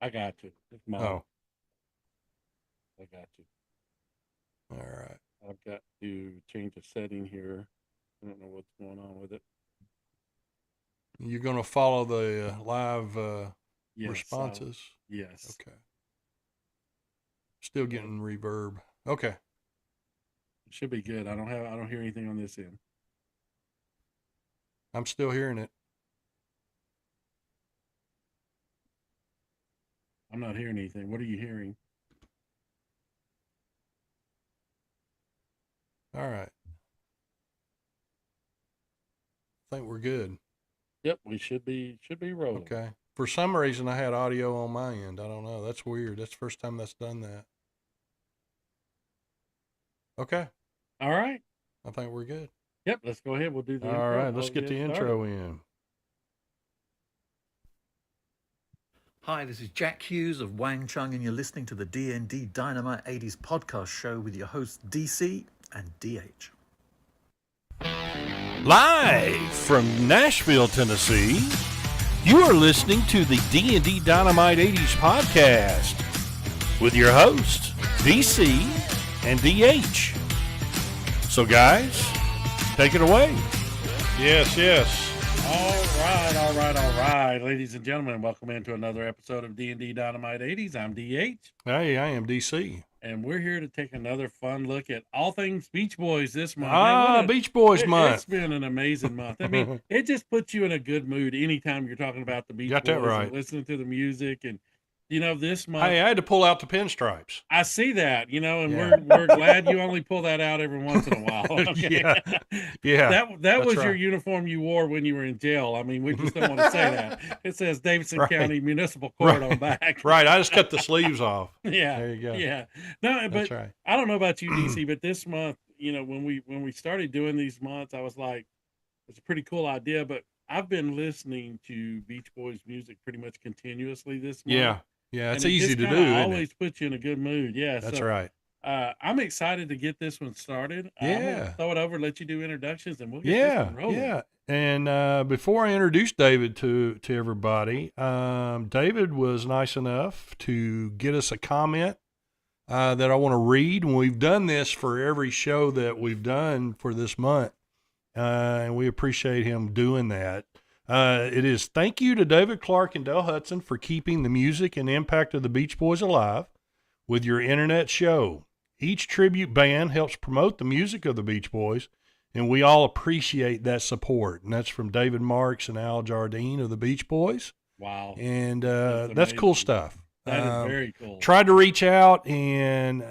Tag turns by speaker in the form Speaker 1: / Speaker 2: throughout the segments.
Speaker 1: I got you. It's mine.
Speaker 2: Oh,
Speaker 1: I got you.
Speaker 2: all right.
Speaker 1: I've got to change a setting here. I don't know what's going on with it.
Speaker 2: You're going to follow the live
Speaker 1: Yes,
Speaker 2: responses?
Speaker 1: yes.
Speaker 2: Okay. Still
Speaker 1: So
Speaker 2: getting reverb. Okay.
Speaker 1: it should be good. I don't hear anything on this end.
Speaker 2: I'm still hearing it.
Speaker 1: I'm not hearing anything. What are you hearing?
Speaker 2: All right. I think we're good.
Speaker 1: Yep, we should be rolling.
Speaker 2: Okay. For some reason, I had audio on my end. I don't know. That's weird. That's the first time that's done that. Okay.
Speaker 1: All right.
Speaker 2: I think we're good.
Speaker 1: Yep, let's go ahead. We'll do the
Speaker 2: All
Speaker 1: intro
Speaker 2: right.
Speaker 1: and
Speaker 2: Let's
Speaker 1: we'll
Speaker 2: get
Speaker 1: get
Speaker 2: the
Speaker 1: started.
Speaker 2: intro in.
Speaker 3: Hi, this is Jack Hughes of Wang Chung, and you're listening to the DND Dynamite 80s podcast show with your hosts DC and DH.
Speaker 4: Live from Nashville, Tennessee, you are listening to the D&D Dynamite 80s podcast with your hosts, DC and DH. So guys, take it away.
Speaker 2: Yes, yes.
Speaker 1: All right, ladies and gentlemen, welcome into another episode of D&D Dynamite 80s. I'm DH,
Speaker 2: Hey, I am DC.
Speaker 1: and we're here to take another fun look at all things Beach Boys this month. Man,
Speaker 2: Beach Boys
Speaker 1: it's
Speaker 2: month.
Speaker 1: been an amazing month. I mean, it just puts you in a good mood anytime you're talking about the Beach
Speaker 2: Got that
Speaker 1: Boys and
Speaker 2: right.
Speaker 1: listening to the music. And this month,
Speaker 2: Hey, I had to pull out the pinstripes.
Speaker 1: I see that, and
Speaker 2: Yeah.
Speaker 1: we're glad you only pull that out every once in a while. Okay.
Speaker 2: Yeah. Yeah.
Speaker 1: That
Speaker 2: That's
Speaker 1: was your
Speaker 2: right.
Speaker 1: uniform you wore when you were in jail. I mean, we just don't want to say that. It says Davidson
Speaker 2: Right.
Speaker 1: County Municipal Court
Speaker 2: Right.
Speaker 1: on back.
Speaker 2: Right. I just cut the sleeves off.
Speaker 1: Yeah.
Speaker 2: There you go.
Speaker 1: Yeah. No,
Speaker 2: That's
Speaker 1: but
Speaker 2: right.
Speaker 1: I don't know about you, DC, but this month, when we started doing these months, I was like, it's a pretty cool idea, but I've been listening to Beach Boys music pretty much continuously this month.
Speaker 2: Yeah. Yeah. It's
Speaker 1: And it
Speaker 2: easy
Speaker 1: just
Speaker 2: to
Speaker 1: kind
Speaker 2: do,
Speaker 1: of
Speaker 2: isn't it?
Speaker 1: always puts you in a good mood. Yeah.
Speaker 2: That's
Speaker 1: So
Speaker 2: right.
Speaker 1: I'm excited to get this one started. I'm going to
Speaker 2: Yeah.
Speaker 1: throw it over, let you do introductions, and we'll get this
Speaker 2: Yeah.
Speaker 1: one rolling.
Speaker 2: Yeah. And before I introduce David to everybody, David was nice enough to get us a comment that I want to read. And we've done this for every show that we've done for this month. And we appreciate him doing that. It is thank you to David Clark and Dale Hudson for keeping the music and impact of the Beach Boys alive with your internet show. Each tribute band helps promote the music of the Beach Boys, and we all appreciate that support. And that's from David Marks and Al Jardine of the Beach Boys.
Speaker 1: Wow.
Speaker 2: And
Speaker 1: That's
Speaker 2: that's cool
Speaker 1: amazing.
Speaker 2: stuff.
Speaker 1: That is very cool.
Speaker 2: Tried to reach out and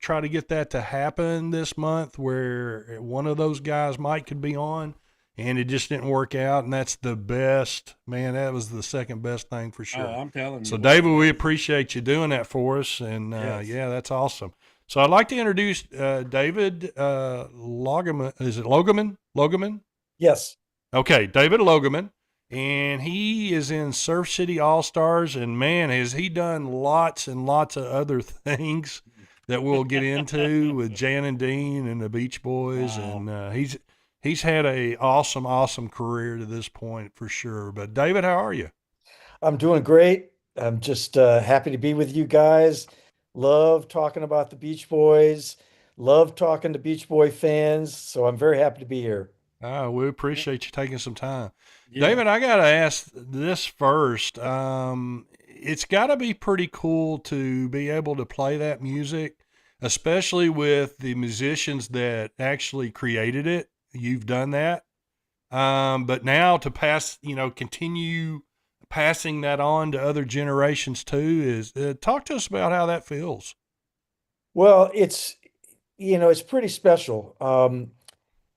Speaker 2: try to get that to happen this month where one of those guys, Mike, could be on, and it just didn't work out. And that's the best, man. That was the second best thing for
Speaker 1: Oh,
Speaker 2: sure.
Speaker 1: I'm telling you.
Speaker 2: So, David, we appreciate you doing that for us. And
Speaker 1: Yes.
Speaker 2: yeah, that's awesome. So, I'd like to introduce David Logeman. Is it Logeman? Logeman?
Speaker 5: Yes.
Speaker 2: Okay, David Logeman. And he is in Surf City All Stars, and man, has he done lots and lots of other things that we'll get into with Jan and Dean and the Beach Boys,
Speaker 1: Wow.
Speaker 2: and he's had a awesome career to this point for sure. But David, how are you?
Speaker 5: I'm doing great. I'm just happy to be with you guys. Love talking about the Beach Boys. Love talking to Beach Boy fans. So I'm very happy to be here.
Speaker 2: We appreciate you taking some time.
Speaker 1: Yeah.
Speaker 2: David, I got to ask this first. It's got to be pretty cool to be able to play that music, especially with the musicians that actually created it. You've done that. But now to continue passing that on to other generations too is talk to us about how that feels.
Speaker 5: Well, it's pretty special.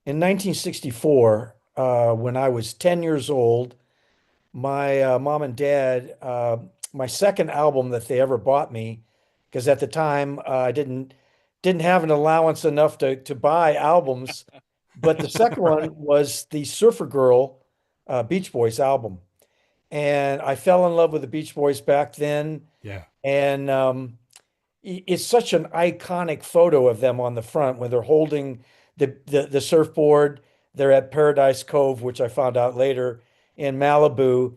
Speaker 5: In 1964, when I was 10 years old, my mom and dad, my second album that they ever bought me, because at the time I didn't have an allowance enough to buy albums, but the second one was the Surfer Girl Beach Boys album, and I fell in love with the Beach Boys back then,
Speaker 2: Yeah.
Speaker 5: and it's such an iconic photo of them on the front when they're holding the surfboard. They're at Paradise Cove, which I found out later in Malibu,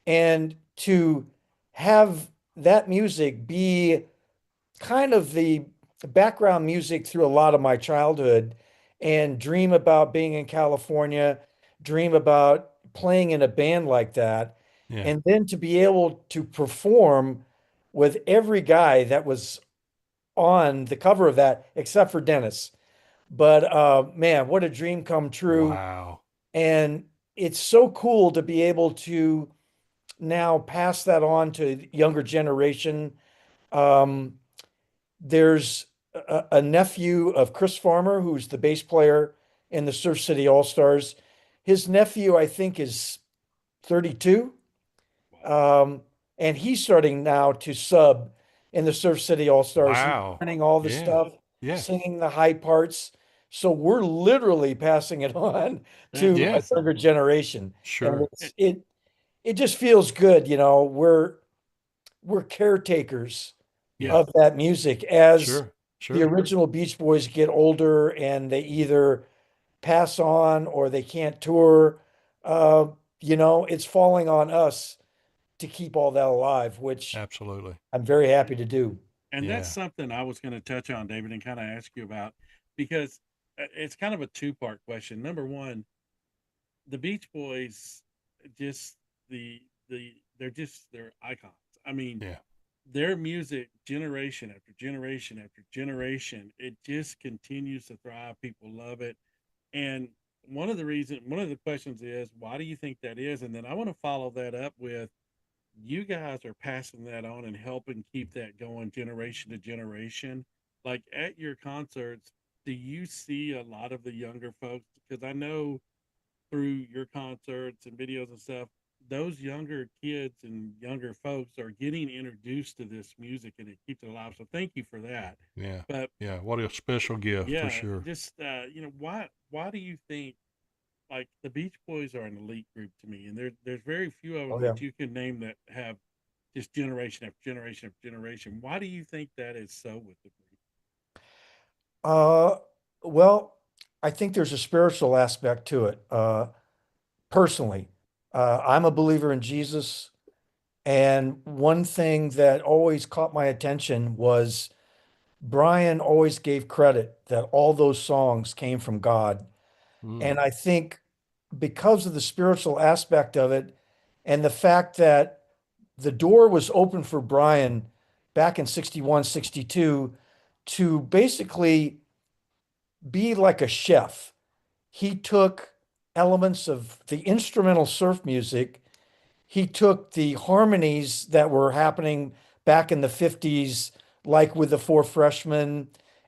Speaker 5: and to have that music be kind of the background music through a lot of my childhood and dream about being in California, dream about playing in a band like that.
Speaker 2: Yeah.
Speaker 5: And then to be able to perform with every guy that was on the cover of that, except for Dennis. But man, what a dream come true.
Speaker 2: Wow.
Speaker 5: And it's so cool to be able to now pass that on to younger generation. Um, there's a nephew of Chris Farmer, who's the bass player in the Surf City All Stars. His nephew, I think, is 32. Um, and he's starting now to sub in the Surf City All Stars. He's
Speaker 2: Wow.
Speaker 5: learning all the
Speaker 2: Yeah.
Speaker 5: stuff,
Speaker 2: Yeah.
Speaker 5: singing the high parts. So we're literally passing it on
Speaker 1: That's
Speaker 5: to a
Speaker 2: Yeah.
Speaker 5: younger
Speaker 1: awesome.
Speaker 5: generation. And
Speaker 2: Sure.
Speaker 5: it just feels good, we're caretakers
Speaker 2: Yeah.
Speaker 1: Yes.
Speaker 5: of that music as
Speaker 2: Sure.
Speaker 5: the
Speaker 2: Sure.
Speaker 5: original Beach Boys get older and they either pass on or they can't tour. Uh, it's falling on us to keep all that alive, which
Speaker 2: Absolutely.
Speaker 5: I'm very happy to do.
Speaker 1: And that's
Speaker 2: Yeah.
Speaker 1: something I was going to touch on, David, and kind of ask you about because it's kind of a two-part question. Number one, the Beach Boys, just they're icons. I mean,
Speaker 2: Yeah.
Speaker 1: their music, generation after generation after generation, it just continues to thrive. People love it, and one of the questions is, why do you think that is? And then I want to follow that up with, you guys are passing that on and helping keep that going generation to generation. Like at your concerts, do you see a lot of the younger folks? Because I know through your concerts and videos and stuff, those younger kids and younger folks are getting introduced to this music and it keeps it alive. So thank you for that.
Speaker 2: Yeah.
Speaker 1: But
Speaker 2: Yeah. What a special gift for
Speaker 1: yeah,
Speaker 2: sure.
Speaker 1: just why do you think, like, the Beach Boys are an elite group to me, and there's very few of
Speaker 5: Oh
Speaker 1: them
Speaker 5: yeah.
Speaker 1: that you can name that have just generation after generation after generation. Why do you think that is so with the group?
Speaker 5: Uh, well, I think there's a spiritual aspect to it. Personally, I'm a believer in Jesus, and one thing that always caught my attention was Brian always gave credit that all those songs came from God.
Speaker 2: Mm.
Speaker 5: And I think because of the spiritual aspect of it and the fact that the door was open for Brian back in 61, 62 to basically be like a chef. He took elements of the instrumental surf music, he took the harmonies that were happening back in the 50s, like with the Four Freshmen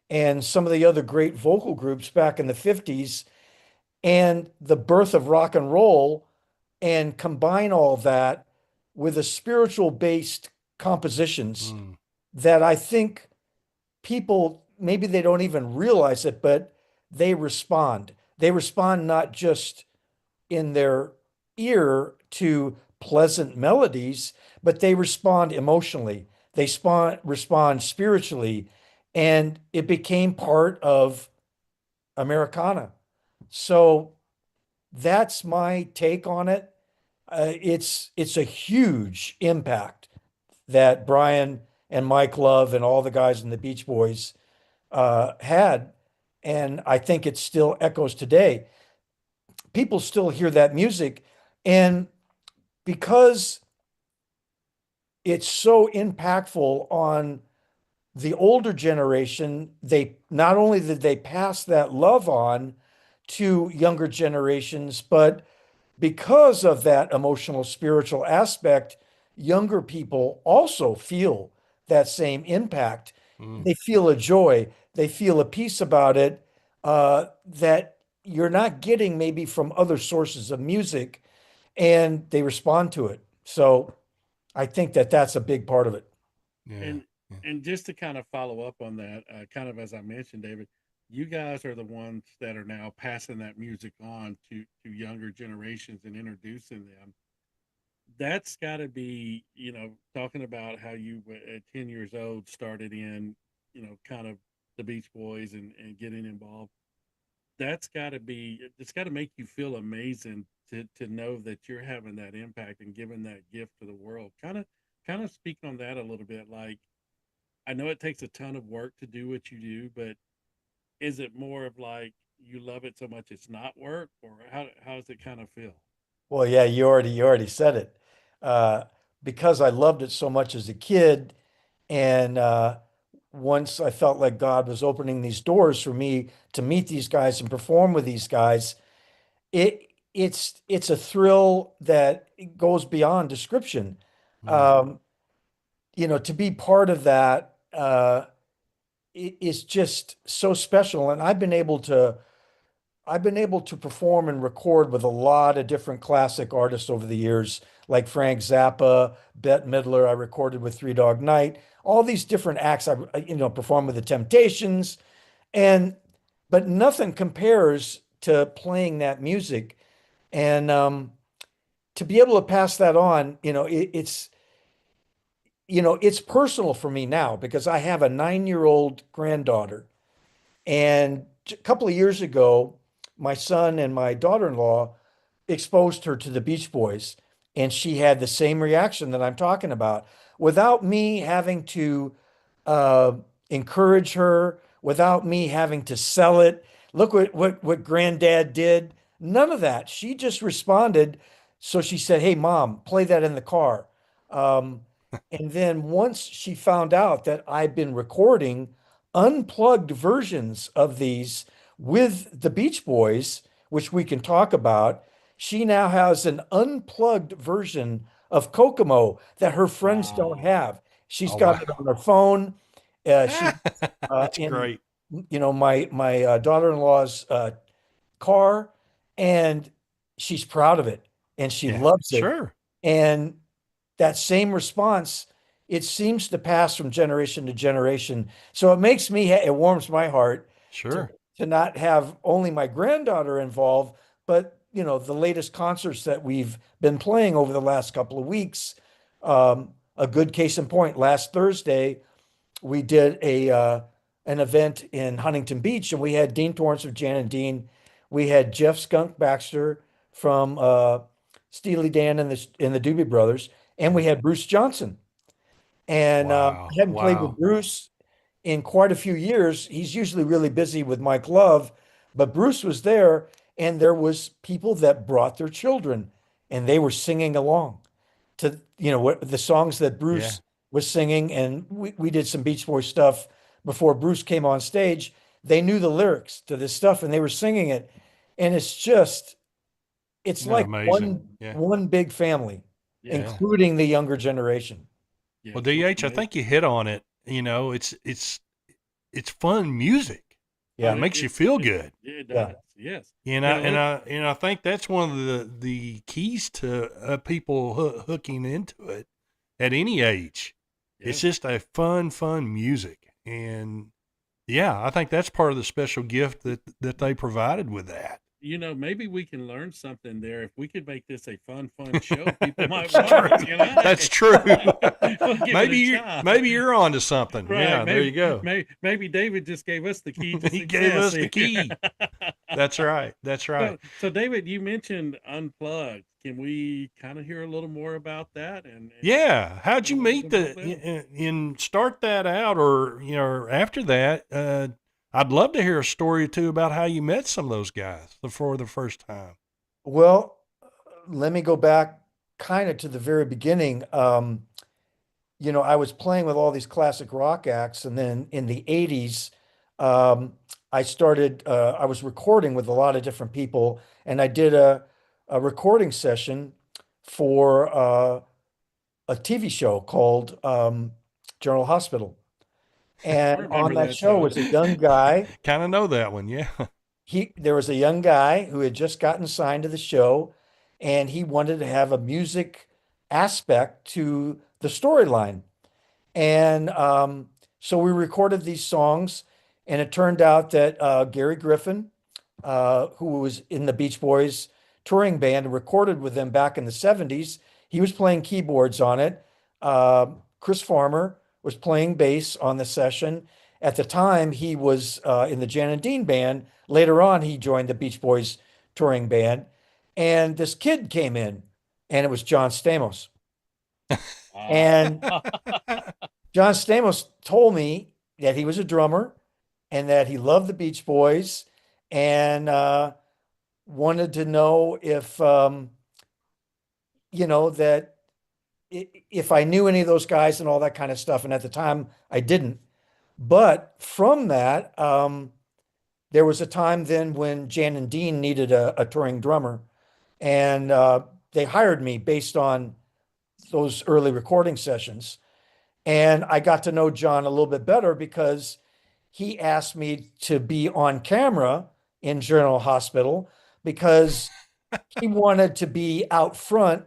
Speaker 5: and some of the other great vocal groups back in the 50s, and the birth of rock and roll, and combine all that with a spiritual based compositions
Speaker 2: Mm.
Speaker 5: that I think people maybe they don't even realize it, but they respond. They respond not just in their ear to pleasant melodies, but they respond emotionally. They respond spiritually, and it became part of Americana. So that's my take on it. It's a huge impact that Brian and Mike Love and all the guys in the Beach Boys had, and I think it still echoes today. People still hear that music, and because it's so impactful on the older generation, they not only did they pass that love on to younger generations, but because of that emotional, spiritual aspect, younger people also feel that same impact.
Speaker 2: Mm.
Speaker 5: They feel a joy, they feel a peace about it that you're not getting maybe from other sources of music, and they respond to it. So I think that that's a big part of it.
Speaker 2: Yeah.
Speaker 1: And
Speaker 2: Yeah.
Speaker 1: and just to kind of follow up on that, kind of as I mentioned, David, you guys are the ones that are now passing that music on to younger generations and introducing them. That's got to be, talking about how you at 10 years old started in, kind of the Beach Boys and getting involved. It's got to make you feel amazing to know that you're having that impact and giving that gift to the world. Kind of kind of speak on that a little bit. Like, I know it takes a ton of work to do what you do, but is it more of like you love it so much it's not work, or how does it kind of feel?
Speaker 5: Well, yeah, you already said it. Uh, because I loved it so much as a kid, and once I felt like God was opening these doors for me to meet these guys and perform with these guys, it's a thrill that goes beyond description.
Speaker 2: Mm.
Speaker 5: Um, to be part of that is just so special, and I've been able to perform and record with a lot of different classic artists over the years, like Frank Zappa, Bette Midler. I recorded with Three Dog Night, all these different acts. I performed with the Temptations, and but nothing compares to playing that music. And to be able to pass that on, it's personal for me now because I have a 9-year-old granddaughter. And a couple of years ago, my son and my daughter-in-law exposed her to the Beach Boys, and she had the same reaction that I'm talking about. Without me having to uh, encourage her, without me having to sell it, look what Granddad did. None of that. She just responded. So she said, "Hey, Mom, play that in the car." Um, and then once she found out that I've been recording unplugged versions of these with the Beach Boys, which we can talk about. She now has an unplugged version of Kokomo that her friends don't
Speaker 1: Wow.
Speaker 5: have. She's
Speaker 2: Oh,
Speaker 5: got it
Speaker 2: wow.
Speaker 5: on her phone. She
Speaker 2: That's
Speaker 5: in
Speaker 2: great.
Speaker 5: my daughter-in-law's car, and she's proud of it and she
Speaker 2: Yeah,
Speaker 5: loves it.
Speaker 2: sure,
Speaker 5: And that same response, it seems to pass from generation to generation. So it warms my heart to
Speaker 2: sure.
Speaker 5: to not have only my granddaughter involved, but the latest concerts that we've been playing over the last couple of weeks. A good case in point, last Thursday we did a an event in Huntington Beach, and we had Dean Torrance of Jan and Dean. We had Jeff Skunk Baxter from Steely Dan and the Doobie Brothers, and
Speaker 2: Yeah.
Speaker 5: we had Bruce Johnson. And I
Speaker 2: Wow,
Speaker 5: hadn't played with
Speaker 2: wow.
Speaker 5: Bruce in quite a few years. He's usually really busy with Mike Love, but Bruce was there, and there was people that brought their children, and they were singing along to what the songs that
Speaker 2: Yeah.
Speaker 5: Bruce was singing, and we did some Beach Boys stuff before Bruce came on stage. They knew the lyrics to this stuff and they were singing it, and it's
Speaker 2: Isn't that
Speaker 5: like
Speaker 2: amazing?
Speaker 5: one
Speaker 2: Yeah,
Speaker 5: one big family,
Speaker 1: Yeah.
Speaker 2: yeah.
Speaker 5: including the younger generation.
Speaker 1: Yeah.
Speaker 2: Well,
Speaker 1: It's
Speaker 2: DH, I
Speaker 1: amazing.
Speaker 2: think you hit on it. It's fun music.
Speaker 1: Oh,
Speaker 2: It
Speaker 5: Yeah,
Speaker 2: makes you feel
Speaker 1: it,
Speaker 2: good.
Speaker 1: it
Speaker 5: yeah,
Speaker 1: does. Yes.
Speaker 2: And
Speaker 1: You
Speaker 2: I
Speaker 1: know,
Speaker 2: and
Speaker 1: let
Speaker 2: I and I think that's one of the keys to people hooking into it at any age. It's
Speaker 1: yes.
Speaker 2: just a fun music, and yeah, I think that's part of the special gift that they provided with that.
Speaker 1: Maybe we can learn something there. If we could make this a fun show, people might
Speaker 2: That's
Speaker 1: watch.
Speaker 2: true. That's
Speaker 1: Hey,
Speaker 2: true.
Speaker 1: we'll give it
Speaker 2: maybe
Speaker 1: a
Speaker 2: you
Speaker 1: try.
Speaker 2: maybe you're on to something.
Speaker 1: Right.
Speaker 2: Yeah, there you go.
Speaker 1: Maybe David just gave us the key to
Speaker 2: He gave
Speaker 1: success
Speaker 2: us the
Speaker 1: here.
Speaker 2: key. That's right. That's right.
Speaker 1: So David, you mentioned unplugged. Can we kind of hear a little more about that and
Speaker 2: Yeah. How'd
Speaker 1: a
Speaker 2: you
Speaker 1: little
Speaker 2: meet
Speaker 1: bit about
Speaker 2: the
Speaker 1: that?
Speaker 2: and start that out, or after that? I'd love to hear a story or two about how you met some of those guys for the first time.
Speaker 5: well, let me go back kind of to the very beginning. I was playing with all these classic rock acts, and then in the 80s, um, I was recording with a lot of different people, and I did a recording session for a TV show called General Hospital.
Speaker 1: I
Speaker 5: And on
Speaker 1: remember
Speaker 5: that
Speaker 1: that
Speaker 5: show
Speaker 1: show.
Speaker 5: was a young guy.
Speaker 2: Kind of know that one, yeah.
Speaker 5: There was a young guy who had just gotten signed to the show, and he wanted to have a music aspect to the storyline. And so we recorded these songs, and it turned out that Gary Griffin, who was in the Beach Boys touring band and recorded with them back in the 70s, he was playing keyboards on it. Chris Farmer was playing bass on the session. At the time, he was in the Jan and Dean band. Later on, he joined the Beach Boys touring band. And this kid came in, and it was John Stamos. And John Stamos told me that he was a drummer and that he loved the Beach Boys and wanted to know if, that if I knew any of those guys and all that kind of stuff. And at the time, I didn't. But from that, there was a time then when Jan and Dean needed a touring drummer, and they hired me based on those early recording sessions. And I got to know John a little bit better because he asked me to be on camera in General Hospital because he wanted to be out front.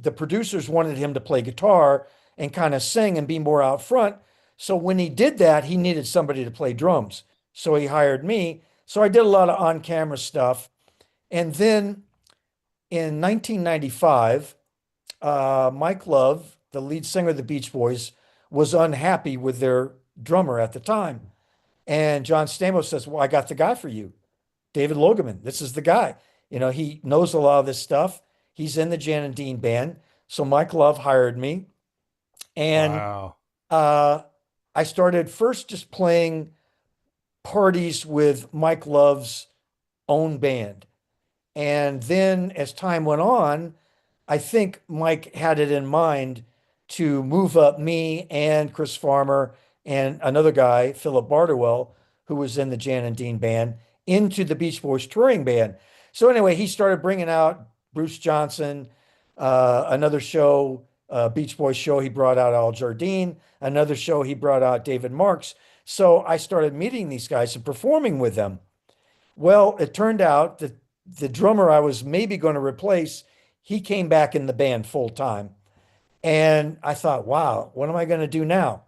Speaker 5: The producers wanted him to play guitar and kind of sing and be more out front. So when he did that, he needed somebody to play drums. So he hired me. So I did a lot of on-camera stuff. And then in 1995, Mike Love, the lead singer of the Beach Boys, was unhappy with their drummer at the time. And John Stamos says, well, I got the guy for you, David Logeman. This is the guy. He knows a lot of this stuff. He's in the Jan and Dean band. So Mike Love hired me. And
Speaker 2: Wow.
Speaker 5: I started first just playing parties with Mike Love's own band. And then as time went on, I think Mike had it in mind to move up me and Chris Farmer and another guy, Philip Barterwell, who was in the Jan and Dean band, into the Beach Boys touring band. So anyway, he started bringing out Bruce Johnson, another show, Beach Boys show, he brought out Al Jardine, another show, he brought out David Marks. So I started meeting these guys and performing with them. Well, it turned out that the drummer I was maybe going to replace, he came back in the band full time. And I thought, wow, what am I going to do now?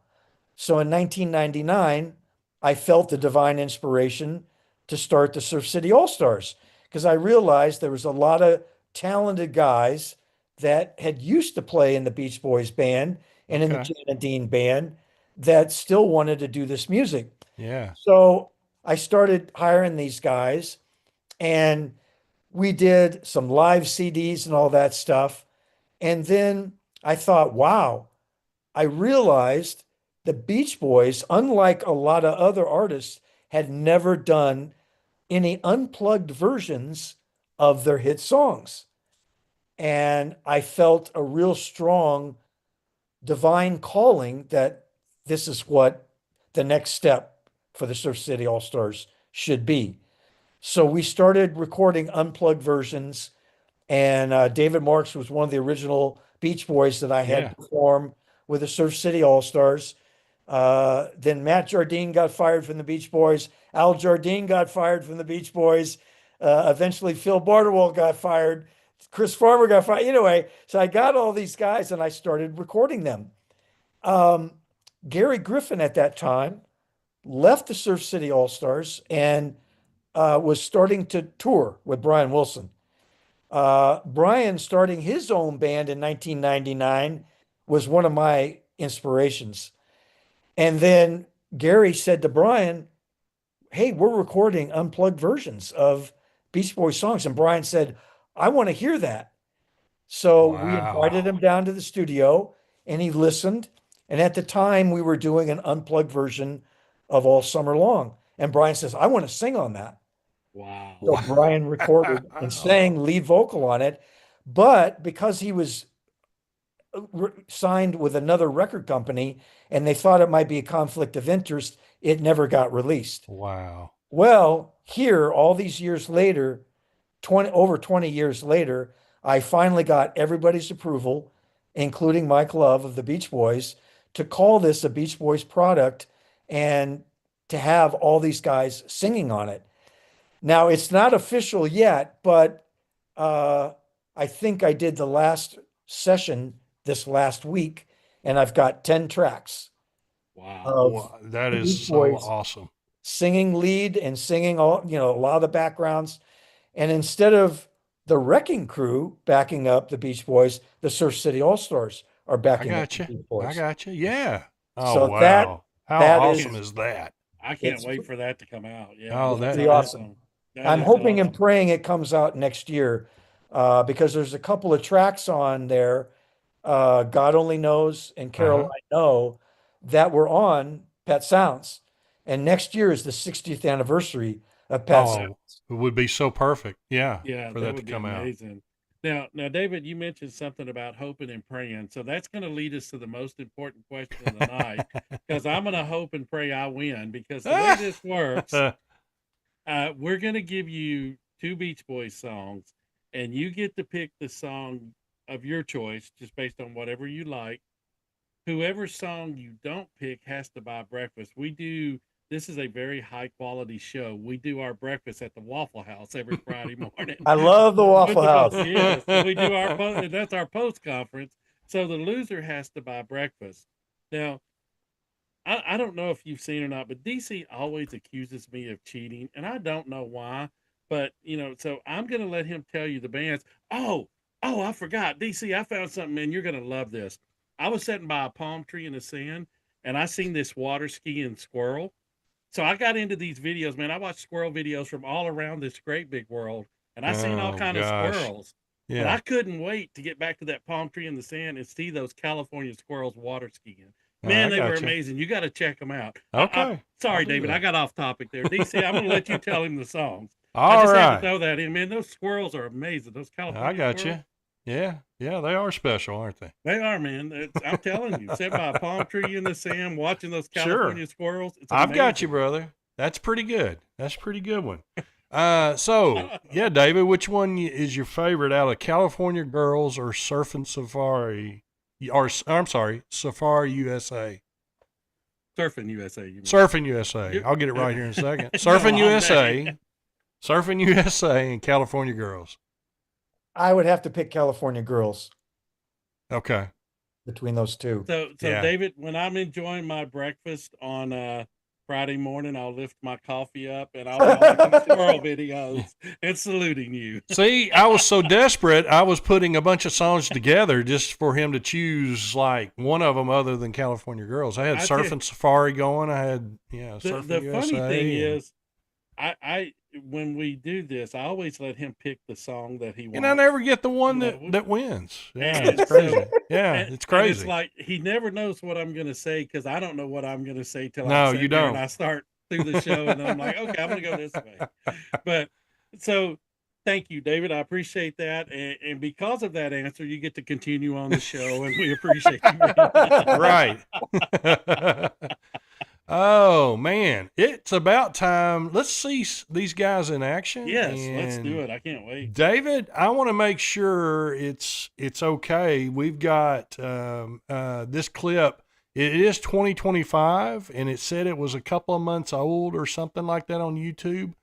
Speaker 5: So in 1999, I felt the divine inspiration to start the Surf City All-Stars because I realized there was a lot of talented guys that had used to play in the Beach Boys band and in the
Speaker 2: Okay.
Speaker 5: Jan and Dean band that still wanted to do this music.
Speaker 2: Yeah.
Speaker 5: So I started hiring these guys and we did some live CDs and all that stuff. And then I thought, wow, I realized the Beach Boys, unlike a lot of other artists, had never done any unplugged versions of their hit songs. And I felt a real strong divine calling that this is what the next step for the Surf City All Stars should be. So we started recording unplugged versions, and David Marks was one of the original Beach Boys that I had
Speaker 2: Yeah.
Speaker 5: perform with the Surf City All Stars. Then Matt Jardine got fired from the Beach Boys. Al Jardine got fired from the Beach Boys. Eventually, Phil Barterwell got fired. Chris Farmer got fired. Anyway, so I got all these guys and I started recording them. Gary Griffin at that time left the Surf City All Stars and was starting to tour with Brian Wilson. Brian starting his own band in 1999 was one of my inspirations. And then Gary said to Brian, hey, we're recording unplugged versions of Beach Boys songs. And Brian said, I want to hear that. So we invited
Speaker 2: Wow.
Speaker 5: him down to the studio and he listened. And at the time, we were doing an unplugged version of All Summer Long. And Brian says, I want to sing on that.
Speaker 1: Wow.
Speaker 5: So Brian recorded and sang lead vocal on it. But because he was signed with another record company and they thought it might be a conflict of interest, it never got released.
Speaker 2: Wow.
Speaker 5: Well, here, all these years later, over 20 years later, I finally got everybody's approval, including Mike Love of the Beach Boys, to call this a Beach Boys product and to have all these guys singing on it. Now, it's not official yet, but I think I did the last session this last week, and I've got 10 tracks
Speaker 1: Wow.
Speaker 5: of
Speaker 2: Wow, that
Speaker 5: the
Speaker 2: is
Speaker 5: Beach
Speaker 2: so
Speaker 5: Boys
Speaker 2: awesome.
Speaker 5: singing lead and singing all, a lot of the backgrounds. And instead of the Wrecking Crew backing up the Beach Boys, the Surf City All Stars are
Speaker 2: I
Speaker 5: backing up
Speaker 2: got
Speaker 5: the
Speaker 2: you.
Speaker 5: Beach
Speaker 2: I
Speaker 5: Boys.
Speaker 2: got you. Yeah. Oh,
Speaker 5: So
Speaker 2: wow. How
Speaker 5: that
Speaker 2: awesome
Speaker 5: is-
Speaker 2: is that?
Speaker 1: I can't
Speaker 5: It's
Speaker 1: wait for that to come out. Yeah.
Speaker 2: Oh,
Speaker 1: that's
Speaker 2: that-
Speaker 5: awesome.
Speaker 1: That
Speaker 5: I'm
Speaker 1: is
Speaker 5: hoping and
Speaker 1: awesome.
Speaker 5: praying it comes out next year because there's a couple of tracks on there God Only Knows, and Carol I Know that were on Pet Sounds. And next year is the 60th anniversary of Pet Sounds.
Speaker 2: It would be so perfect. Yeah.
Speaker 1: Yeah,
Speaker 2: For that to come out.
Speaker 1: amazing. Now, David, you mentioned something about hoping and praying. So that's going to lead us to the most important question of the night, because I'm going to hope and pray I win, because the way this works, we're going to give you 2 Beach Boys songs, and you get to pick the song of your choice, just based on whatever you like. Whoever song you don't pick has to buy breakfast. This is a very high quality show. We do our breakfast at the Waffle House every Friday morning.
Speaker 5: I love the Waffle House.
Speaker 1: Yes, we do that's our post conference. So the loser has to buy breakfast. Now, I don't know if you've seen or not, but DC always accuses me of cheating, and I don't know why. But so I'm gonna let him tell you the bands. Oh, I forgot, DC. I found something, man. You're gonna love this. I was sitting by a palm tree in the sand, and I seen this water skiing squirrel. So I got into these videos, man. I watched squirrel videos from all around this great big world, and I seen all kind of squirrels.
Speaker 2: Yeah.
Speaker 1: But I couldn't wait to get back to that palm tree in the sand and see those California squirrels water skiing. Man, they were amazing. You got to check them out.
Speaker 2: Okay.
Speaker 1: Sorry, David, I got off topic there. DC, I'm going to let you tell him the songs.
Speaker 2: All
Speaker 1: I just had
Speaker 2: right.
Speaker 1: to throw that in, man. Those squirrels are amazing. Those California
Speaker 2: I got
Speaker 1: squirrels.
Speaker 2: you. Yeah. Yeah, they are special, aren't they?
Speaker 1: They are, man. I'm telling you, sit by a palm tree in the sand, watching those California squirrels. It's
Speaker 2: I've got
Speaker 1: amazing.
Speaker 2: you, brother. That's pretty good. That's a pretty good one. So, yeah, David, which one is your favorite out of California Girls or Surfing Safari? Or, I'm sorry, Safari USA.
Speaker 1: Surfing USA. You mean.
Speaker 2: Surfing USA. I'll get it right here in a second. Surfing USA. Surfing USA and California Girls.
Speaker 5: I would have to pick California Girls
Speaker 2: Okay.
Speaker 5: between those two.
Speaker 1: So
Speaker 2: Yeah.
Speaker 1: David, when I'm enjoying my breakfast on Friday morning, I'll lift my coffee up and I'll be watching squirrel videos and saluting you.
Speaker 2: See, I was so desperate, I was putting a bunch of songs together just for him to choose like one of them other than California Girls. I had Surfing Safari going. I had, Surfing
Speaker 1: The
Speaker 2: USA.
Speaker 1: funny thing is, I when we do this, I always let him pick the song that he wants.
Speaker 2: And I never get the one that wins. Yeah, it's crazy. Yeah, it's crazy.
Speaker 1: And it's like he never knows what I'm going to say, because I don't know what I'm going to say till
Speaker 2: No,
Speaker 1: I sit
Speaker 2: you
Speaker 1: there
Speaker 2: don't.
Speaker 1: and I start through the show, and then I'm like, okay, I'm going to go this way. But so thank you, David. I appreciate that, and because of that answer, you get to continue on the show, and we appreciate you.
Speaker 2: Right. Oh man, it's about time. Let's see these guys in action.
Speaker 1: Yes, let's
Speaker 2: And
Speaker 1: do it. I can't wait.
Speaker 2: David, I want to make sure it's okay. We've got this clip. It is 2025, and it said it was a couple of months old or something like that on YouTube,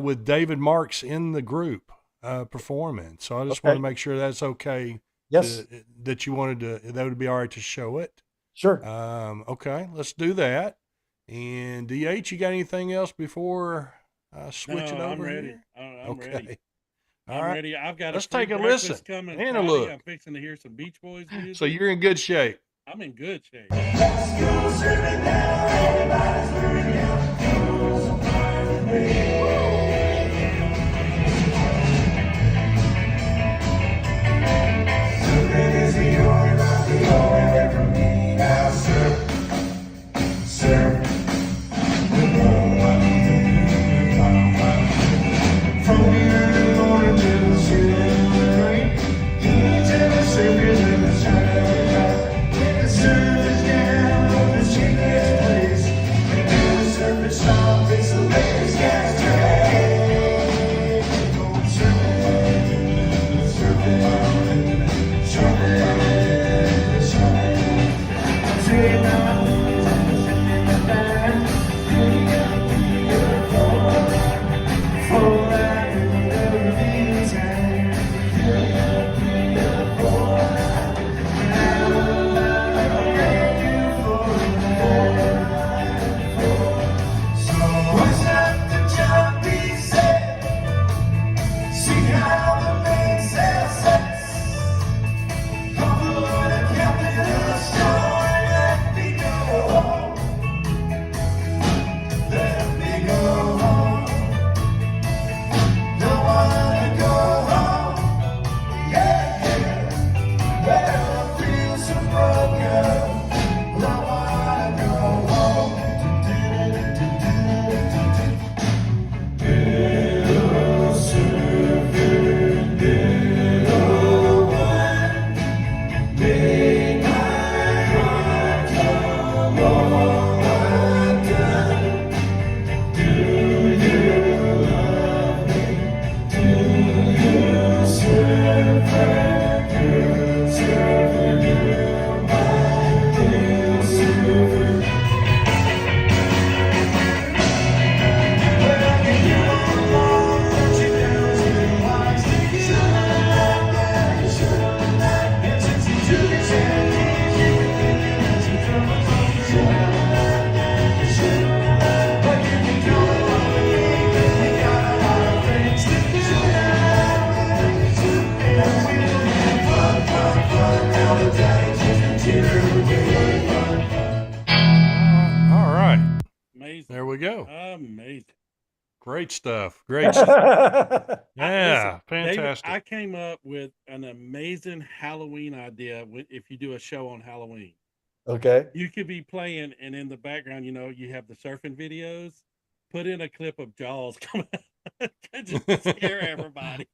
Speaker 2: with David Marks in the group performing. So I just want to make sure that's okay.
Speaker 5: Yes.
Speaker 2: That you wanted to. That would be all right to show it.
Speaker 5: Sure.
Speaker 2: Okay, let's do that. And DH, you got anything else before I switch it over?
Speaker 1: I'm ready.
Speaker 2: Here?
Speaker 1: I'm ready.
Speaker 2: Okay.
Speaker 1: I'm ready. I've got
Speaker 2: Let's
Speaker 1: a free
Speaker 2: take a
Speaker 1: breakfast
Speaker 2: listen
Speaker 1: coming
Speaker 2: and a
Speaker 1: Friday.
Speaker 2: look.
Speaker 1: I'm fixing to hear some Beach Boys music.
Speaker 2: So you're in good shape.
Speaker 1: I'm in good shape.
Speaker 6: Surface, it's the latest gas.
Speaker 1: amazing.
Speaker 2: There we go.
Speaker 1: Amazing.
Speaker 2: Great stuff. Great stuff. Yeah,
Speaker 1: David,
Speaker 2: fantastic.
Speaker 1: I came up with an amazing Halloween idea. If you do a show on Halloween,
Speaker 5: Okay.
Speaker 1: you could be playing, and in the background, you have the surfing videos. Put in a clip of Jaws coming out just to scare everybody.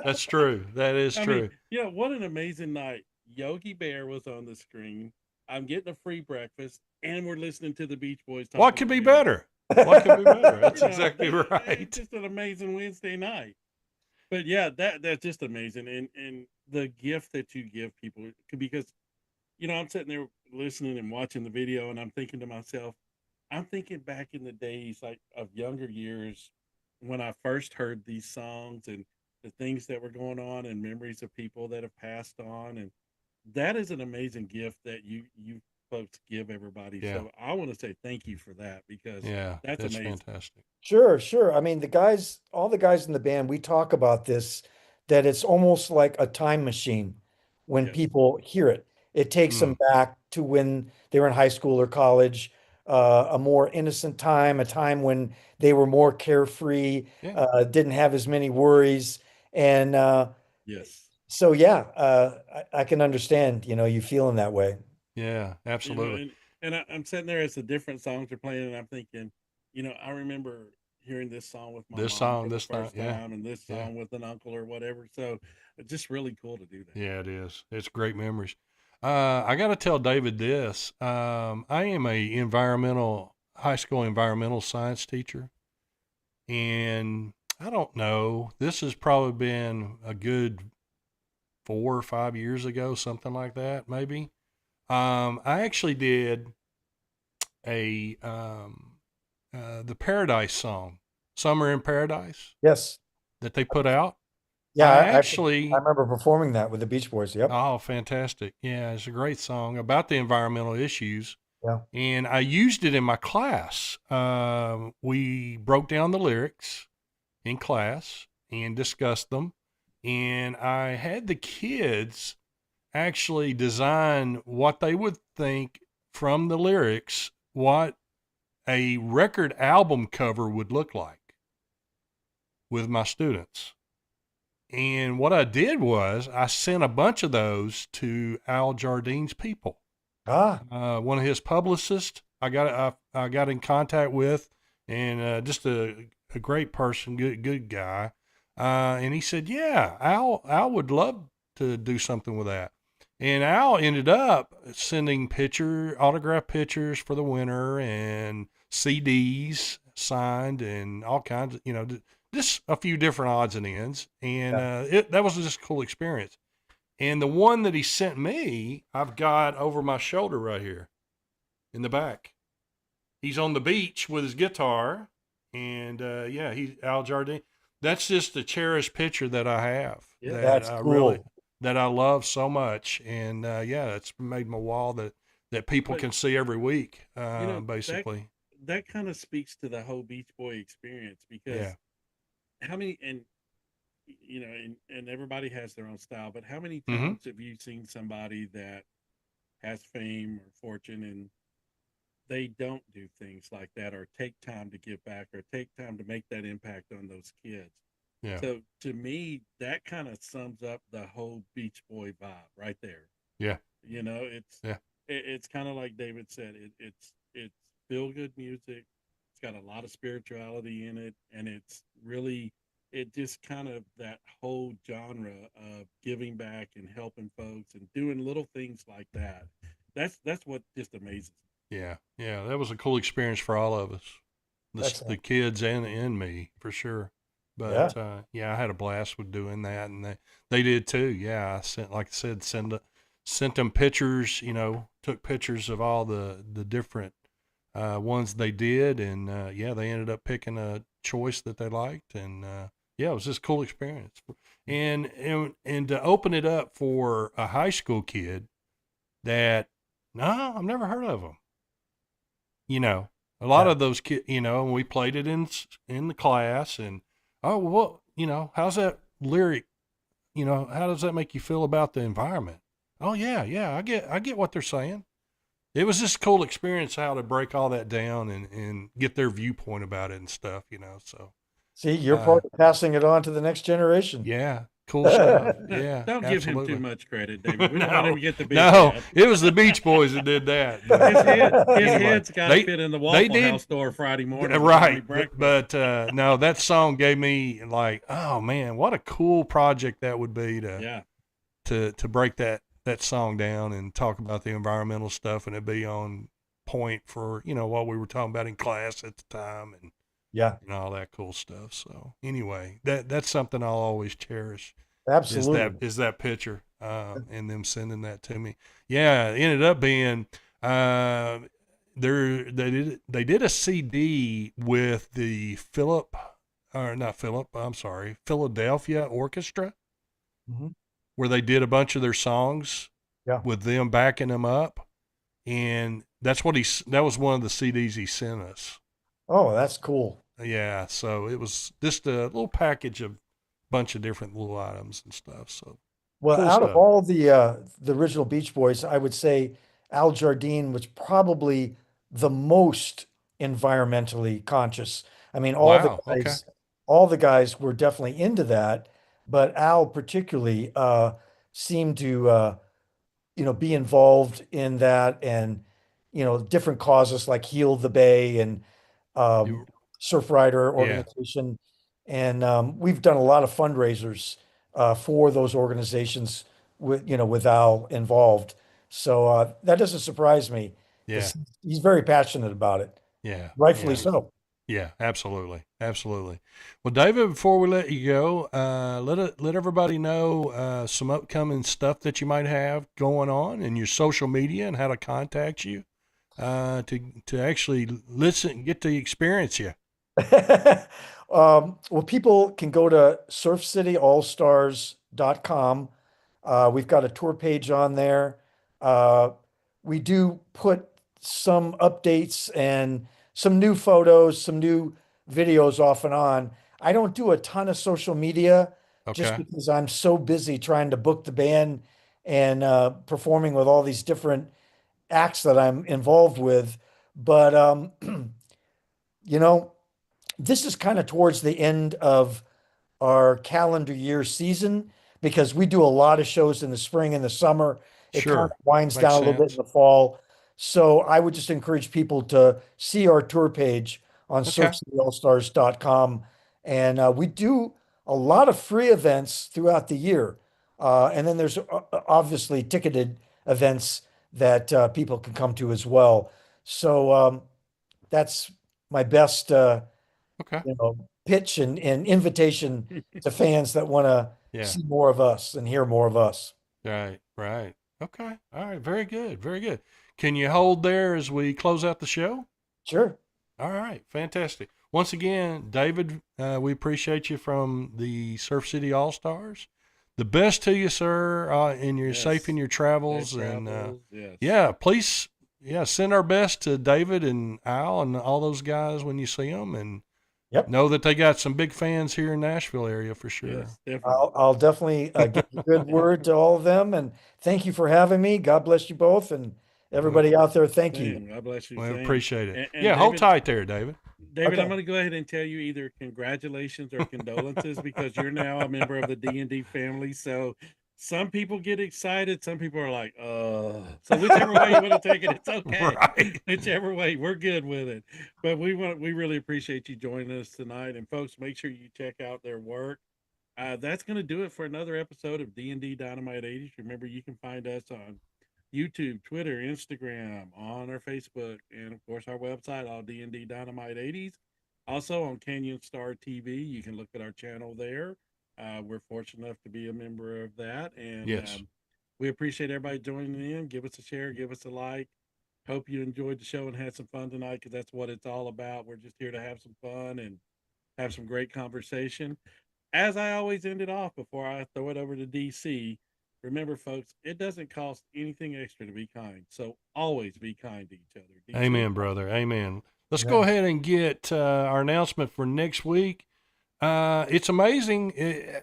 Speaker 2: That's true. That is
Speaker 1: I mean,
Speaker 2: true.
Speaker 1: what an amazing night. Yogi Bear was on the screen. I'm getting a free breakfast, and we're listening to the Beach Boys talk.
Speaker 2: What could be better? What could be better? That's exactly
Speaker 1: It's
Speaker 2: right.
Speaker 1: just an amazing Wednesday night. But yeah, that's just amazing, and the gift that you give people, because I'm sitting there listening and watching the video, and I'm thinking to myself, I'm thinking back in the days like of younger years when I first heard these songs and the things that were going on and memories of people that have passed on, and that is an amazing gift that you folks give everybody.
Speaker 2: Yeah.
Speaker 1: So I want to say thank you for that, because
Speaker 2: Yeah,
Speaker 1: that's amazing.
Speaker 2: fantastic.
Speaker 5: Sure, sure. I mean, all the guys in the band, we talk about this, that it's almost like a time machine when
Speaker 1: Yes.
Speaker 5: people hear it. It takes them back to when they were in high school or college, a more innocent time, a time when they were more carefree,
Speaker 2: Yeah.
Speaker 5: didn't have as many worries. And
Speaker 1: Yes.
Speaker 5: so, yeah, I can understand, you feeling that way.
Speaker 2: Yeah, absolutely.
Speaker 1: And I'm sitting there as the different songs are playing, and I'm thinking, I remember hearing this song with my
Speaker 2: This
Speaker 1: mom
Speaker 2: song,
Speaker 1: for the
Speaker 2: this time,
Speaker 1: first
Speaker 2: yeah,
Speaker 1: time, and this
Speaker 2: yeah.
Speaker 1: song with an uncle or whatever. So it's just really cool to do that.
Speaker 2: Yeah, it is. It's great memories. I got to tell David this. I am a high school environmental science teacher, and I don't know. This has probably been a good 4 or 5 years ago, something like that, maybe. I actually did the Paradise song, "Summer in Paradise,"
Speaker 5: Yes.
Speaker 2: that they put out.
Speaker 5: Yeah,
Speaker 2: I
Speaker 5: I
Speaker 2: actually,
Speaker 5: remember performing that with the Beach Boys. Yep.
Speaker 2: oh, fantastic! Yeah, it's a great song about the environmental issues,
Speaker 5: Yeah.
Speaker 2: and I used it in my class. We broke down the lyrics in class and discussed them, and I had the kids actually design what they would think from the lyrics, what a record album cover would look like with my students. And what I did was I sent a bunch of those to Al Jardine's people. One of his publicists I got in contact with, and just a great person, good guy. And he said, yeah, Al would love to do something with that. And Al ended up sending autograph pictures for the winner, and CDs signed, and all kinds of, just a few different odds and ends. And that was just a cool experience. And the one that he sent me, I've got over my shoulder right here in the back. He's on the beach with his guitar, and he's Al Jardine. That's just a cherished picture that I have.
Speaker 1: Yeah.
Speaker 5: That's cool.
Speaker 2: That I love so much. And it's made my wall that people can see every week, basically.
Speaker 1: That kind of speaks to the whole Beach Boy experience, because how many, and everybody has their own style, but how many times have you seen somebody that has fame or fortune and they don't do things like that, or take time to give back, or take time to make that impact on those kids?
Speaker 2: Yeah.
Speaker 1: So to me, that kind of sums up the whole Beach Boy vibe right there.
Speaker 2: Yeah.
Speaker 1: It's kind of like David said, it's feel good music. It's got a lot of spirituality in it, and it just kind of that whole genre of giving back and helping folks and doing little things like that. That's what just amazes me.
Speaker 2: Yeah, that was a cool experience for all of us, the
Speaker 5: Excellent.
Speaker 2: kids and me, for sure. But I had a blast with doing that, and they did too. Yeah, I sent them pictures. Took pictures of all the different ones they did, and they ended up picking a choice that they liked, and it was just a cool experience. And to open it up for a high school kid that, no, I've never heard of them. A lot of those kids, and we played it in the class, and how's that lyric? How does that make you feel about the environment? Oh yeah, I get what they're saying. it was just a cool experience how to break all that down and get their viewpoint about it and stuff, So
Speaker 5: See, you're part of passing it on to the next generation.
Speaker 2: yeah, cool stuff. Yeah,
Speaker 1: Don't give him too
Speaker 2: absolutely.
Speaker 1: much credit, David. We don't want him to get the big
Speaker 2: No,
Speaker 1: head.
Speaker 2: it was the Beach Boys that did that.
Speaker 1: His
Speaker 2: Anyway,
Speaker 1: head's got to fit in the Waffle
Speaker 2: did-
Speaker 1: House store Friday morning.
Speaker 2: right. But no, that song gave me like, oh man, what a cool project that would be to break that song down and talk about the environmental stuff, and it be on point for what we were talking about in class at the time, and all that cool stuff. So anyway, that's something I'll always cherish.
Speaker 5: Absolutely.
Speaker 2: Is that picture and them sending that to me. Yeah, it ended up being they did a CD with the Philadelphia Orchestra,
Speaker 5: Mm-hmm.
Speaker 2: where they did a bunch of their songs with them backing them up, and that was one of the CDs he sent us.
Speaker 5: Oh, that's cool.
Speaker 2: Yeah, so it was just a little package of bunch of different little items and stuff. So
Speaker 5: Well,
Speaker 2: cool
Speaker 5: out of
Speaker 2: stuff.
Speaker 5: all the original Beach Boys, I would say Al Jardine was probably the most environmentally conscious. I mean,
Speaker 2: Wow, okay.
Speaker 5: all the guys were definitely into that, but Al particularly seemed to be involved in that, and different causes like Heal the Bay and Surf Rider organization. And we've done a lot of fundraisers for those organizations with Al involved. So that doesn't surprise me.
Speaker 2: Yeah.
Speaker 5: He's very passionate about it.
Speaker 2: Yeah.
Speaker 5: Rightfully
Speaker 2: yeah.
Speaker 5: so.
Speaker 2: Yeah, absolutely. Absolutely. Well, David, before we let you go, let everybody know some upcoming stuff that you might have going on in your social media and how to contact you to actually get to experience you.
Speaker 5: Well, people can go to surfcityallstars.com. We've got a tour page on there. We do put some updates and some new photos, some new videos off and on. I don't do a ton of social media just because I'm so busy trying to book the band and performing with all these different acts that I'm involved with. But, this is kind of towards the end of our calendar year season because we do a lot of shows in the spring and the summer. It kind of winds down a little bit in the fall. So I would just encourage people to see our tour page on surfcityallstars.com. And we do a lot of free events throughout the year. And then there's obviously ticketed events that people can come to as well. So that's my best pitch and invitation to fans that want to see more of us and hear more of us.
Speaker 2: Right. Okay. All right. Very good. Very good. Can you hold there as we close out the show?
Speaker 5: Sure.
Speaker 2: All right. Fantastic. Once again, David, we appreciate you from the Surf City All-Stars. The best to you, sir, and you're safe in your travels. Please, send our best to David and Al and all those guys when you see them, and know that they got some big fans here in Nashville area for sure.
Speaker 5: Yes, definitely. I'll definitely give a good word to all of them, and thank you for having me. God bless you both, and everybody out there. Thank you.
Speaker 1: God bless you.
Speaker 2: We appreciate it.
Speaker 1: And
Speaker 2: David, hold tight there, David.
Speaker 1: David, I'm going to go ahead and tell you either congratulations or condolences because you're now a member of the D&D family. So some people get excited. Some people are like, so whichever way you want to take it, it's okay.
Speaker 2: Right.
Speaker 1: Whichever way, we're good with it. But we really appreciate you joining us tonight. And folks, make sure you check out their work. That's going to do it for another episode of D&D Dynamite 80s. Remember, you can find us on YouTube, Twitter, Instagram, on our Facebook, and of course our website, all D&D Dynamite 80s. Also on Canyon Star TV, you can look at our channel there. We're fortunate enough to be a member of that, and we appreciate everybody joining in. Give us a share, give us a like. Hope you enjoyed the show and had some fun tonight because that's what it's all about. We're just here to have some fun and have some great conversation. As I always end it off before I throw it over to DC, remember, folks, it doesn't cost anything extra to be kind. So always be kind to each other. DC?
Speaker 2: Amen, brother. Amen. Let's go ahead and get our announcement for next week. It's amazing.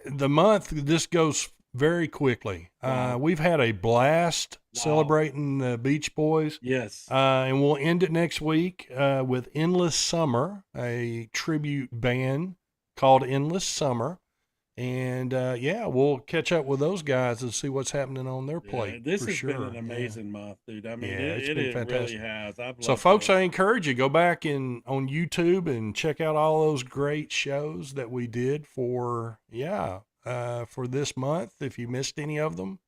Speaker 2: The month this goes very quickly.
Speaker 1: Wow.
Speaker 2: We've had a blast
Speaker 1: Wow.
Speaker 2: celebrating the Beach Boys.
Speaker 1: Yes.
Speaker 2: And we'll end it next week with Endless Summer, a tribute band called Endless Summer. And yeah, we'll catch up with those guys and see what's happening on their plate.
Speaker 1: This
Speaker 2: for
Speaker 1: has
Speaker 2: sure.
Speaker 1: been an amazing month, dude. I mean,
Speaker 2: Yeah, it's
Speaker 1: it
Speaker 2: been
Speaker 1: really
Speaker 2: fantastic.
Speaker 1: has. I've
Speaker 2: So,
Speaker 1: loved
Speaker 2: folks,
Speaker 1: it.
Speaker 2: I encourage you, go back on YouTube and check out all those great shows that we did for this month. If you missed any of them,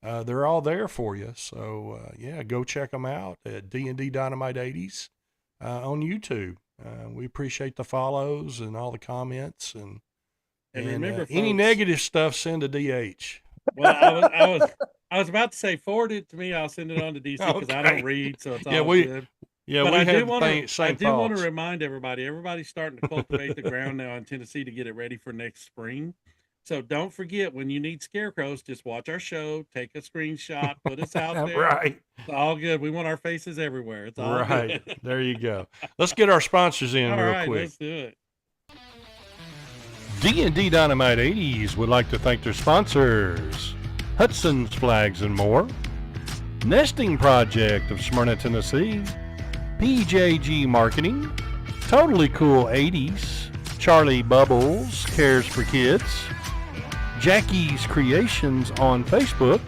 Speaker 2: they're all there for you. So, yeah, go check them out at DND Dynamite 80s on YouTube. We appreciate the follows and all the comments. And
Speaker 1: remember,
Speaker 2: any
Speaker 1: folks,
Speaker 2: negative stuff, send to DH.
Speaker 1: Well, I was about to say forward it to me. I'll send it on to DC because I don't read, so it's all good.
Speaker 2: Yeah,
Speaker 1: But
Speaker 2: we
Speaker 1: I
Speaker 2: had
Speaker 1: do want
Speaker 2: the
Speaker 1: to.
Speaker 2: same
Speaker 1: I do want to
Speaker 2: thoughts.
Speaker 1: remind everybody. Everybody's starting to cultivate the ground now in Tennessee to get it ready for next spring. So don't forget, when you need scarecrows, just watch our show, take a screenshot, put us out there.
Speaker 2: Right.
Speaker 1: It's all good. We want our faces everywhere. It's all
Speaker 2: Right.
Speaker 1: good.
Speaker 2: There you go. Let's get our sponsors in
Speaker 1: All
Speaker 2: real
Speaker 1: right,
Speaker 2: quick.
Speaker 1: let's do it.
Speaker 4: D&D Dynamite 80s would like to thank their sponsors, Hudson's Flags and More, Nesting Project of Smyrna, Tennessee, PJG Marketing, Totally Cool 80s, Charlie Bubbles Cares for Kids, Jackie's Creations on Facebook,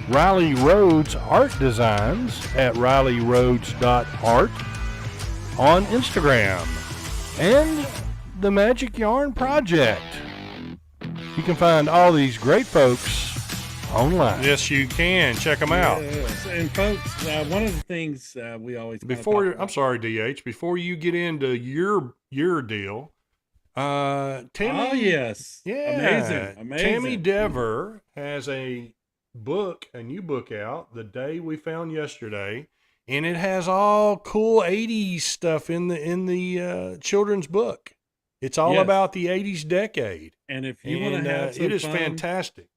Speaker 4: Riley Rhodes Art Designs at RileyRhodes.art on Instagram, and the Magic Yarn Project. You can find all these great folks online.
Speaker 2: Yes, you can. Check them out.
Speaker 1: Yes. And folks, one of the things we always kinda
Speaker 2: Before
Speaker 1: talk about-
Speaker 2: I'm sorry, DH. Before you get into your deal, Tammy.
Speaker 1: Oh yes,
Speaker 2: Yeah,
Speaker 1: amazing.
Speaker 2: Tammy Dever has a new book out, The Day We Found Yesterday, and it has all cool '80s stuff in the children's book. It's all
Speaker 1: Yes.
Speaker 2: about the '80s decade,
Speaker 1: And if you want
Speaker 2: and
Speaker 1: to have some
Speaker 2: it is
Speaker 1: fun,
Speaker 2: fantastic.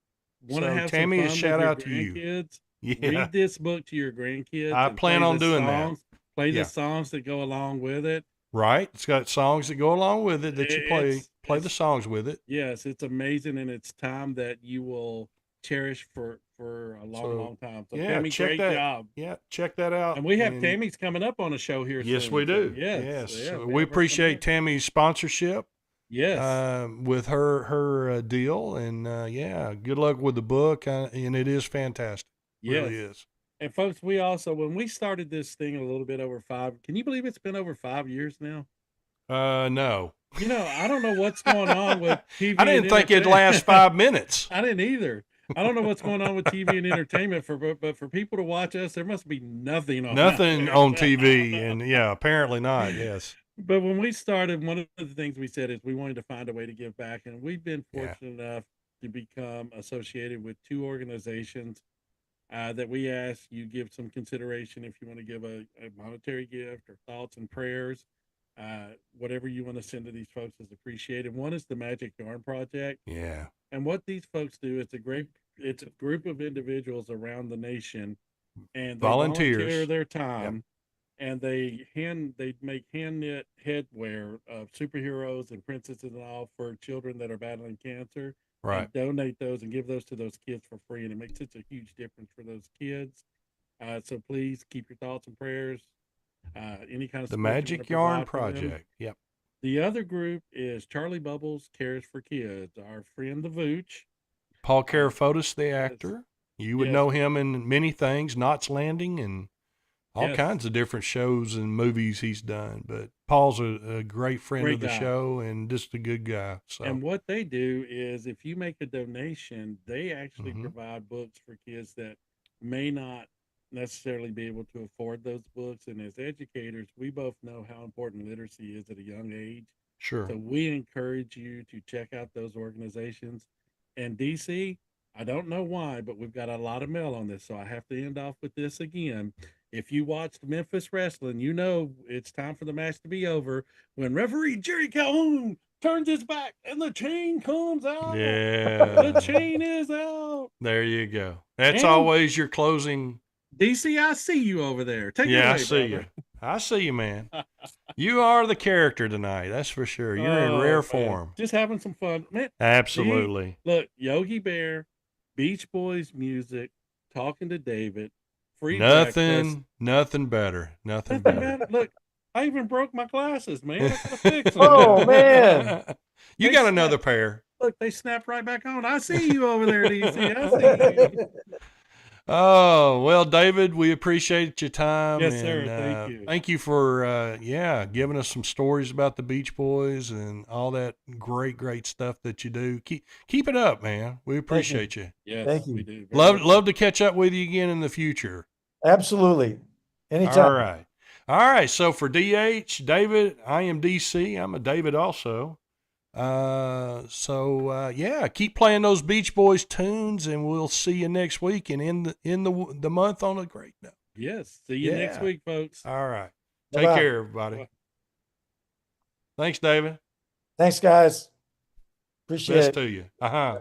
Speaker 1: want to
Speaker 2: So,
Speaker 1: have
Speaker 2: Tammy,
Speaker 1: some
Speaker 2: a
Speaker 1: fun
Speaker 2: shout
Speaker 1: with your
Speaker 2: out to you.
Speaker 1: grandkids,
Speaker 2: Yeah,
Speaker 1: read this book to your grandkids.
Speaker 2: I
Speaker 1: and
Speaker 2: plan
Speaker 1: play
Speaker 2: on
Speaker 1: the
Speaker 2: doing that.
Speaker 1: songs, Play
Speaker 2: Yeah.
Speaker 1: the songs that go along with it.
Speaker 2: right. It's got songs that go along with it that you play.
Speaker 1: It's-
Speaker 2: Play the
Speaker 1: it's-
Speaker 2: songs with it.
Speaker 1: Yes, it's amazing, and it's time that you will cherish for a long,
Speaker 2: So,
Speaker 1: long time. So,
Speaker 2: yeah,
Speaker 1: Tammy,
Speaker 2: check
Speaker 1: great
Speaker 2: that-
Speaker 1: job.
Speaker 2: Yeah, check that out.
Speaker 1: And we have Tammy's coming up on a show here
Speaker 2: Yes,
Speaker 1: soon.
Speaker 2: we
Speaker 1: so
Speaker 2: do.
Speaker 1: yes,
Speaker 2: Yes,
Speaker 1: yeah,
Speaker 2: So
Speaker 1: have
Speaker 2: we
Speaker 1: her come
Speaker 2: appreciate
Speaker 1: up.
Speaker 2: Tammy's sponsorship.
Speaker 1: Yes.
Speaker 2: With her deal, and yeah, good luck with the book, and it is fantastic.
Speaker 1: Yes.
Speaker 2: Really is.
Speaker 1: And folks, we also, when we started this thing a little bit over can you believe it's been over 5 years now?
Speaker 2: No,
Speaker 1: You know, I don't know what's going on with TV.
Speaker 2: I didn't
Speaker 1: and
Speaker 2: think it'd
Speaker 1: entertainment.
Speaker 2: last 5 minutes.
Speaker 1: I didn't either. I don't know what's going on with TV and entertainment but for people to watch us, there must be nothing on
Speaker 2: Nothing
Speaker 1: there.
Speaker 2: on TV, and yeah, apparently not. Yes.
Speaker 1: But when we started, one of the things we said is we wanted to find a way to give back, and we've been
Speaker 2: Yeah.
Speaker 1: fortunate enough to become associated with 2 organizations that we ask you give some consideration if you want to give a monetary gift or thoughts and prayers. Whatever you want to send to these folks is appreciated. One is the Magic Yarn Project.
Speaker 2: Yeah.
Speaker 1: And what these folks do, it's a group of individuals around the nation, and they
Speaker 2: Volunteers.
Speaker 1: volunteer their time, and they make hand knit headwear of superheroes and princesses and all for children that are battling cancer.
Speaker 2: Right.
Speaker 1: And donate those and give those to those kids for free, and it makes such a huge difference for those kids. So please keep your thoughts and prayers. Any kind of
Speaker 2: The
Speaker 1: support you wanna
Speaker 2: Magic Yarn
Speaker 1: provide for them.
Speaker 2: Project. Yep.
Speaker 1: The other group is Charlie Bubbles Cares for Kids, our friend the Vooch.
Speaker 2: Paul Carafotis, the actor. You would
Speaker 1: Yes.
Speaker 2: know him in many things, Knots Landing, and all
Speaker 1: Yes.
Speaker 2: kinds of different shows and movies he's done. But Paul's a great friend
Speaker 1: Great
Speaker 2: of the
Speaker 1: guy.
Speaker 2: show and just a good guy. So
Speaker 1: And what they do is if you make a donation, they actually
Speaker 2: Mhm.
Speaker 1: provide books for kids that may not necessarily be able to afford those books. And as educators, we both know how important literacy is at a young age.
Speaker 2: sure.
Speaker 1: So we encourage you to check out those organizations. And DC, I don't know why, but we've got a lot of mail on this, so I have to end off with this again. If you watched Memphis Wrestling, you know it's time for the match to be over when referee Jerry Calhoun turns his back and the chain comes out.
Speaker 2: Yeah.
Speaker 1: The chain is out.
Speaker 2: There you go. That's
Speaker 1: And-
Speaker 2: always your closing.
Speaker 1: DC, I see you over there. Take it
Speaker 2: Yeah,
Speaker 1: away,
Speaker 2: I see
Speaker 1: brother.
Speaker 2: you. I see you, man. You are the character tonight. That's for sure. You're in
Speaker 1: Oh,
Speaker 2: rare
Speaker 1: man.
Speaker 2: form.
Speaker 1: Just having some fun. Man,
Speaker 2: Absolutely.
Speaker 1: look, Yogi Bear Beach Boys music, talking to David, free breakfast.
Speaker 2: Nothing better. Nothing
Speaker 1: Nothing
Speaker 2: better.
Speaker 1: better. Look, I even broke my glasses, man. I gotta fix them.
Speaker 5: Oh, man.
Speaker 2: You
Speaker 1: They
Speaker 2: got
Speaker 1: snap-
Speaker 2: another pair.
Speaker 1: Look, they snapped right back on. I see you over there, DC. I see you.
Speaker 2: Oh, well, David, we appreciate your time.
Speaker 1: Yes, sir.
Speaker 2: And,
Speaker 1: Thank you.
Speaker 2: Thank you for, giving us some stories about the Beach Boys and all that great stuff that you do. Keep it up, man. We appreciate you.
Speaker 1: Yes,
Speaker 5: Thank you.
Speaker 1: we do. Very much.
Speaker 2: Love to catch up with you again in the future.
Speaker 5: Absolutely. Anytime.
Speaker 2: All right. All right. So for DH, David, I am DC. I'm a David also. Keep playing those Beach Boys tunes, and we'll see you next week and in the month on a great note.
Speaker 1: Yes. See you next
Speaker 2: Yeah.
Speaker 1: week, folks.
Speaker 2: All right. Take
Speaker 5: Bye-bye.
Speaker 2: care, everybody.
Speaker 1: Bye.
Speaker 2: Thanks, David.
Speaker 5: Thanks, guys. Appreciate
Speaker 2: Best
Speaker 5: it.
Speaker 2: to you. Uh-huh.